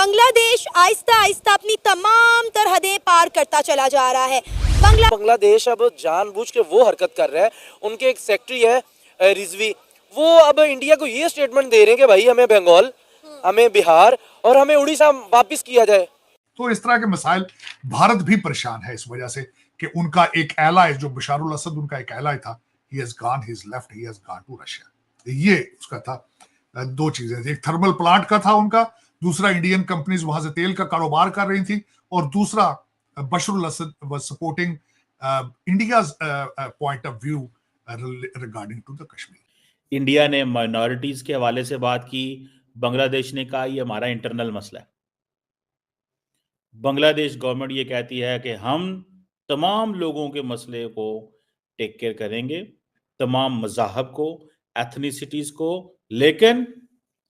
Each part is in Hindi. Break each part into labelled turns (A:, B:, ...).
A: बांग्लादेश आहिस्ता आहिस्ता अपनी तमाम तरहदें पार करता चला जा रहा है।
B: बांग्लादेश अब जानबूझ के वो हरकत कर रहा है। उनके एक सेक्रेटरी है रिजवी, वो अब इंडिया को ये स्टेटमेंट दे रहे हैं कि भाई हमें बंगाल, हमें बिहार और हमें उड़ीसा वापस किया जाए।
C: तो इस तरह के मसाइल भारत भी परेशान है इस वजह से कि उनका एक एलाय जो बशारुल असद उनका एक एलाय था, he has gone, he's left, he has gone to Russia। ये उसका था। दो चीजें, एक थर्मल प्लांट का था उनका, दूसरा इंडियन कंपनीज वहां से तेल का कारोबार कर रही थी, और दूसरा Bashar al Assad was supporting India's point of view regarding to the Kashmir.
D: India ने माइनॉरिटीज के हवाले से बात की, बांग्लादेश ने कहा ये हमारा इंटरनल मसला है। बांग्लादेश गवर्नमेंट ये कहती है कि हम तमाम लोगों के मसले को टेक केयर करेंगे, तमाम मज़ाहब को, एथनिसिटीज को, लेकिन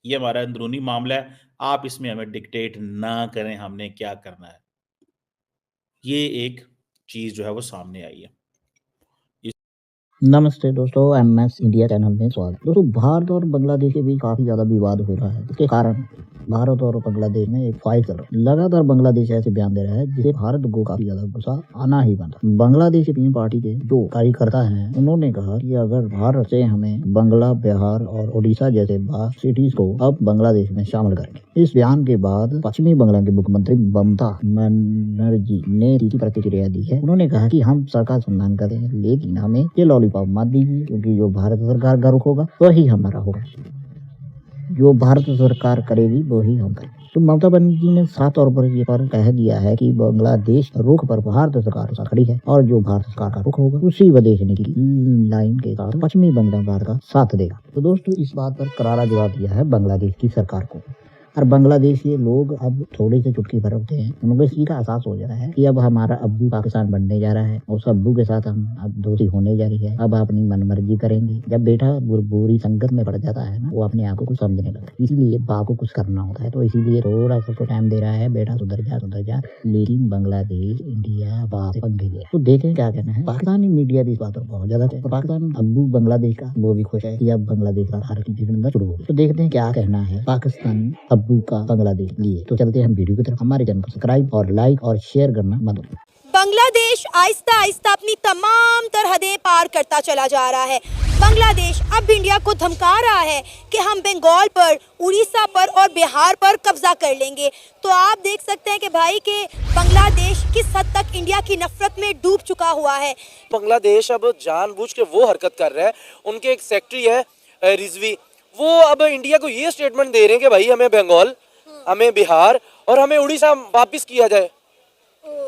D: ये हमारा अंदरूनी मामला है, आप इसमें हमें डिक्टेट ना करें हमने क्या करना है। ये एक चीज जो है वो सामने आई है।
E: नमस्ते दोस्तों, एमएस इंडिया चैनल में स्वागत। दोस्तों, भारत और बांग्लादेश के बीच काफी ज्यादा विवाद हो रहा है। इसके कारण भारत और बांग्लादेश में एक फाइट चल रहा है। लगातार बांग्लादेश ऐसे बयान दे रहा है जिसे भारत को काफी ज्यादा गुस्सा आना ही बनता। बांग्लादेश की पार्टी के जो कार्यकर्ता हैं, उन्होंने कहा कि अगर भारत से हमें बंगला, बिहार और उड़ीसा जैसे सिटीज को अब बांग्लादेश में शामिल करेंगे। इस बयान के बाद पश्चिमी बंगाल के मुख्यमंत्री ममता बनर्जी ने तीखी प्रतिक्रिया दी है। उन्होंने कहा कि हम सरकार सम्मान करते हैं, लेकिन हमें ये लॉलीपॉप मत दीजिए, क्योंकि जो भारत सरकार का रुख होगा वही हमारा होगा, जो भारत सरकार करेगी वही हम करेंगे। तो ममता बनर्जी ने साफ तौर पर ये पर कह दिया है कि बांग्लादेश रुख पर भारत सरकार खड़ी है, और जो भारत सरकार का रुख होगा उसी विदेश नीति लाइन के साथ पश्चिमी बंगाल का साथ देगा। तो दोस्तों, इस बात पर करारा जवाब दिया है बांग्लादेश की सरकार को। और बांग्लादेश के लोग अब थोड़े से चुटकी भरते हैं, उनको इसी का एहसास हो जाता है कि अब हमारा अब्बू पाकिस्तान बनने जा रहा है, उस अब्बू के साथ हम अब दोस्ती होने जा रही है, अब अपनी मनमर्जी करेंगे। जब बेटा बुरी संगत में पड़ जाता है ना, वो अपने आप को कुछ समझने लगता है, इसीलिए बाप को कुछ करना होता है। तो इसीलिए थोड़ा सा तो टाइम दे रहा है, बेटा सुधर जा। लेकिन बांग्लादेश इंडिया बात पंगे ले। तो देखें क्या कहना है। पाकिस्तानी मीडिया भी इस बात पर बहुत ज्यादा है। पाकिस्तान अब्बू बांग्लादेश का वो भी खुश है कि अब बांग्लादेश का भारत की क्रिकेट शुरू हो गई। तो देखते हैं क्या कहना है पाकिस्तानी अब्बू का बांग्लादेश लिए। तो चलते हैं हम वीडियो की तरफ। हमारे चैनल को सब्सक्राइब और लाइक और शेयर करना मत भूलिए।
A: बांग्लादेश आहिस्ता आहिस्ता अपनी तमाम तरहदें पार करता चला जा रहा है। बांग्लादेश अब इंडिया को धमका रहा है कि हम बंगाल पर, उड़ीसा पर और बिहार पर कब्जा कर लेंगे। तो आप देख सकते हैं कि भाई के बांग्लादेश किस हद तक इंडिया की नफरत में डूब चुका हुआ है।
B: बांग्लादेश अब जानबूझ के वो हरकत कर रहा है। उनके एक सेक्रेटरी है रिजवी, वो अब इंडिया को ये स्टेटमेंट दे रहे हैं कि भाई हमें बंगाल, हमें बिहार और हमें उड़ीसा वापस किया जाए।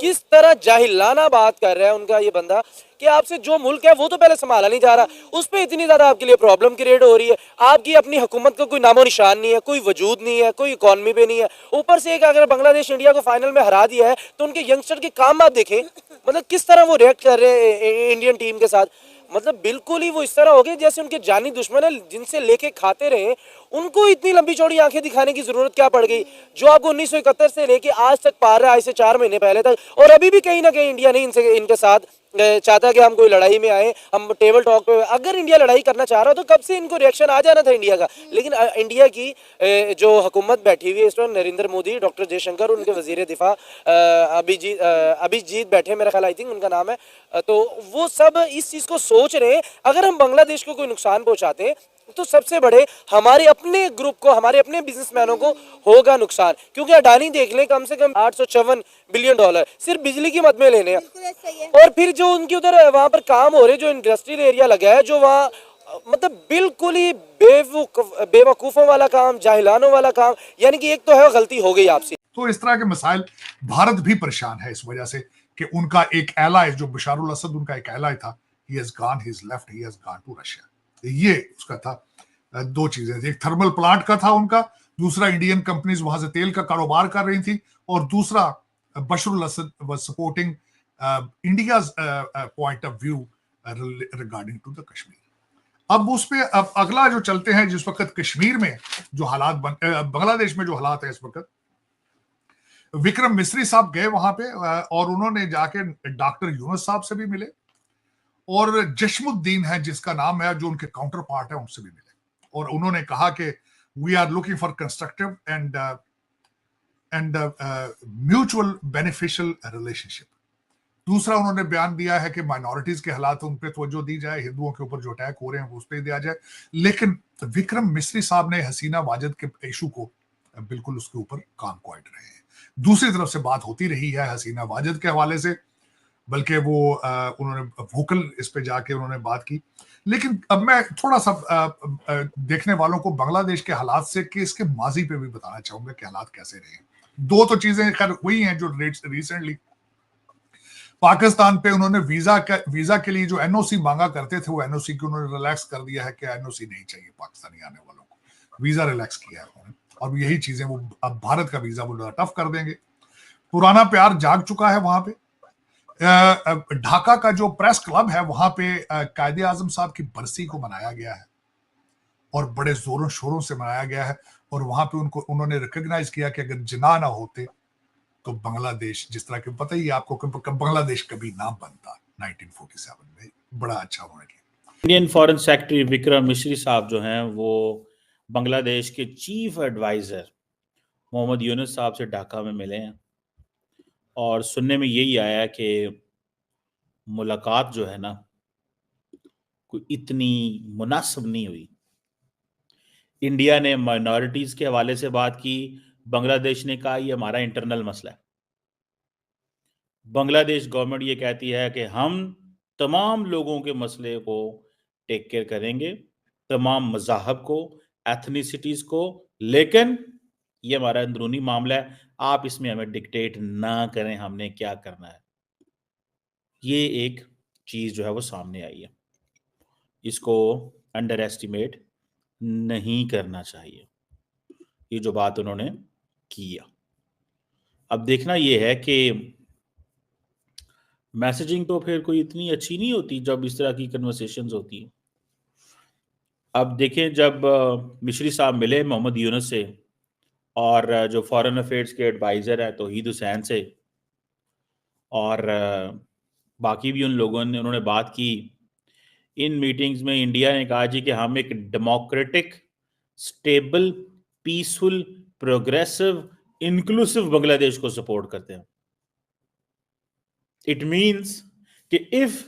B: किस तरह जाहिलाना बात कर रहा है उनका ये बंदा कि आपसे जो मुल्क है वो तो पहले संभाला नहीं जा रहा, उस पर इतनी ज्यादा आपके लिए प्रॉब्लम क्रिएट हो रही है। आपकी अपनी हुकूमत का कोई नामो निशान नहीं है, कोई वजूद नहीं है, कोई इकॉनमी पे नहीं है। ऊपर से एक अगर बांग्लादेश इंडिया को फाइनल में हरा दिया है तो उनके यंगस्टर के काम आप देखें, मतलब किस तरह वो रिएक्ट कर रहे हैं इंडियन टीम के साथ। मतलब बिल्कुल ही वो इस तरह हो गए जैसे उनके जानी दुश्मन है, जिनसे लेके खाते रहे। उनको इतनी लंबी चौड़ी आंखें दिखाने की जरूरत क्या पड़ गई, जो आपको 1971 से लेके आज तक पार रहा है, आज से 4 महीने पहले तक। और अभी भी कहीं ना कहीं इंडिया नहीं इनके साथ चाहता कि हम कोई लड़ाई में आए, हम टेबल टॉक पे। अगर इंडिया लड़ाई करना चाह रहा हो तो कब से इनको रिएक्शन आ जाना था इंडिया का। लेकिन इंडिया की जो हुकूमत बैठी हुई है इस वक्त, नरेंद्र मोदी, डॉक्टर जयशंकर, उनके वजीर दिफा अभिजीत बैठे, मेरा ख्याल आई थिंक उनका नाम है, तो वो सब इस चीज़ को सोच रहे हैं अगर हम बांग्लादेश को कोई नुकसान पहुँचाते हैं तो सबसे बड़े हमारे अपने ग्रुप को, हमारे अपने बिजनेसमैनों को होगा नुकसान। क्योंकि अडानी देख लें, कम से कम $854 बिलियन सिर्फ बिजली की मद में लेने हैं। और फिर जो उनके उधर वहां पर काम हो रहे, जो इंडस्ट्रियल एरिया लगा है, जो वहाँ मतलब बिल्कुल ही बेवकूफों वाला काम, जाहिलानों वाला काम, यानी कि एक तो है गलती हो गई आपसे।
C: तो इस तरह के मसाइल भारत भी परेशान है इस वजह से कि उनका एक एलाय जो बशारुल असद उनका एक एलाय था, he has gone, he's left, he has gone to Russia। ये उसका था। दो चीजें, एक थर्मल प्लांट का था उनका, दूसरा इंडियन कंपनीज वहां से तेल का कारोबार कर रही थी, और दूसरा Bashar al Assad was supporting India's point of view regarding to the Kashmir. अब उस पे अब अगला जो चलते हैं, जिस वक्त कश्मीर में जो हालात बांग्लादेश में जो हालात है इस वक्त, विक्रम मिस्री साहब गए वहां पे और उन्होंने जाके डॉक्टर यूनुस साहब से भी मिले, और जश्मुद्दीन है जिसका नाम है, जो उनके काउंटर पार्ट है, उनसे भी मिले। और उन्होंने कहा कि we are looking for constructive and mutual beneficial relationship. दूसरा उन्होंने बयान दिया है कि माइनॉरिटीज के हालात उन पे तवज्जो दी जाए, हिंदुओं के ऊपर जो अटैक हो रहे हैं उस पर दिया जाए। लेकिन विक्रम मिस्री साहब ने हसीना वाजिद के इशू को बिल्कुल उसके ऊपर काम को अट रहे हैं। दूसरी तरफ से बात होती रही है हसीना वाजिद के हवाले से, बल्कि वो उन्होंने वोकल इस पे जाके उन्होंने बात की। लेकिन अब मैं थोड़ा सा देखने वालों को बांग्लादेश के हालात से कि इसके माजी पे भी बताना चाहूंगा कि हालात कैसे रहे। दो तो चीजें खैर हुई हैं जो रिसेंटली पाकिस्तान पे उन्होंने वीजा के लिए जो एनओसी मांगा करते थे, वो एनओसी को उन्होंने रिलैक्स कर दिया है कि एनओसी नहीं चाहिए पाकिस्तानी आने वालों को, वीजा रिलैक्स किया है उन्होंने। और यही चीजें वो अब भारत का वीजा वो टफ कर देंगे। पुराना प्यार जाग चुका है वहां पे। ढाका का जो प्रेस क्लब है वहां पे कायदे आजम साहब की बरसी को मनाया गया है और बड़े जोरों शोरों से मनाया गया है। और वहां पे उन्होंने रिकॉग्नाइज किया कि अगर जिन्ना ना होते तो बांग्लादेश, जिस तरह के पता ही आपको कि बांग्लादेश कभी ना बनता 1947 में। बड़ा अच्छा उन्होंने किया।
D: इंडियन फॉरेन सेक्रेटरी विक्रम मिश्री साहब जो हैं वो बांग्लादेश के चीफ एडवाइजर मोहम्मद यूनुस साहब से ढाका में मिले हैं और सुनने में यही आया कि मुलाकात जो है ना कोई इतनी मुनासिब नहीं हुई। इंडिया ने माइनॉरिटीज के हवाले से बात की, बांग्लादेश ने कहा ये हमारा इंटरनल मसला है। बांग्लादेश गवर्नमेंट ये कहती है कि हम तमाम लोगों के मसले को टेक केयर करेंगे, तमाम मज़ाहब को, एथनिसिटीज को, लेकिन ये हमारा अंदरूनी मामला है, आप इसमें हमें डिक्टेट ना करें हमने क्या करना है। ये एक चीज जो है वो सामने आई है, इसको अंडर एस्टिमेट नहीं करना चाहिए। ये जो बात उन्होंने किया, अब देखना ये है कि मैसेजिंग तो फिर कोई इतनी अच्छी नहीं होती जब इस तरह की कन्वर्सेशंस होती हैं। अब देखें, जब मिश्री साहब मिले मोहम्मद यूनुस से और जो फॉरेन अफेयर्स के एडवाइज़र है तौहीद हुसैन से और बाकी भी उन लोगों ने उन्होंने बात की, इन मीटिंग्स में इंडिया ने कहा जी कि हम एक democratic, stable, peaceful, progressive, inclusive Bangladesh को सपोर्ट करते हैं। इट मीन्स कि if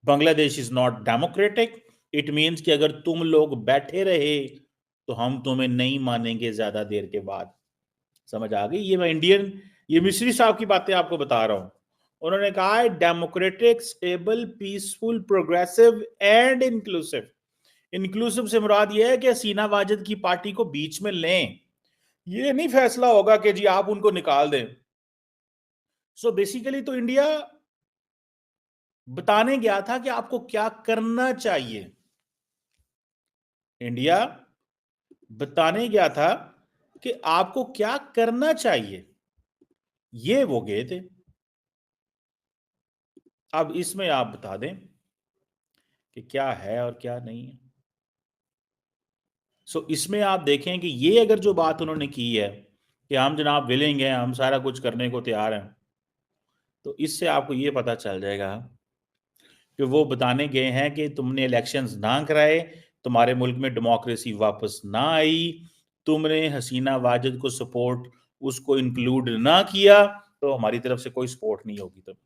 D: Bangladesh is not democratic, it means कि अगर तुम लोग बैठे रहे तो हम तुम्हें नहीं मानेंगे ज्यादा देर के बाद। समझ आ गई? ये मैं ये मिश्री साहब की बातें आपको बता रहा हूं। उन्होंने कहा है democratic, stable, peaceful, progressive and inclusive. Inclusive से मुराद यह है कि हसीना वाजिद की पार्टी को बीच में लें। ये नहीं फैसला होगा कि जी आप उनको निकाल दें। सो बेसिकली तो इंडिया बताने गया था कि आपको क्या करना चाहिए। इंडिया बताने गया था कि आपको क्या करना चाहिए, ये वो गए थे। अब इसमें आप बता दें कि क्या है और क्या नहीं है। सो इसमें आप देखें कि ये अगर जो बात उन्होंने की है कि हम जनाब विलिंग हैं, हम सारा कुछ करने को तैयार हैं, तो इससे आपको ये पता चल जाएगा कि वो बताने गए हैं कि तुमने इलेक्शंस ना कराए, तुम्हारे मुल्क में डेमोक्रेसी वापस ना आई, तुमने हसीना वाजिद को सपोर्ट उसको इंक्लूड ना किया, तो हमारी तरफ से कोई सपोर्ट नहीं होगी। तब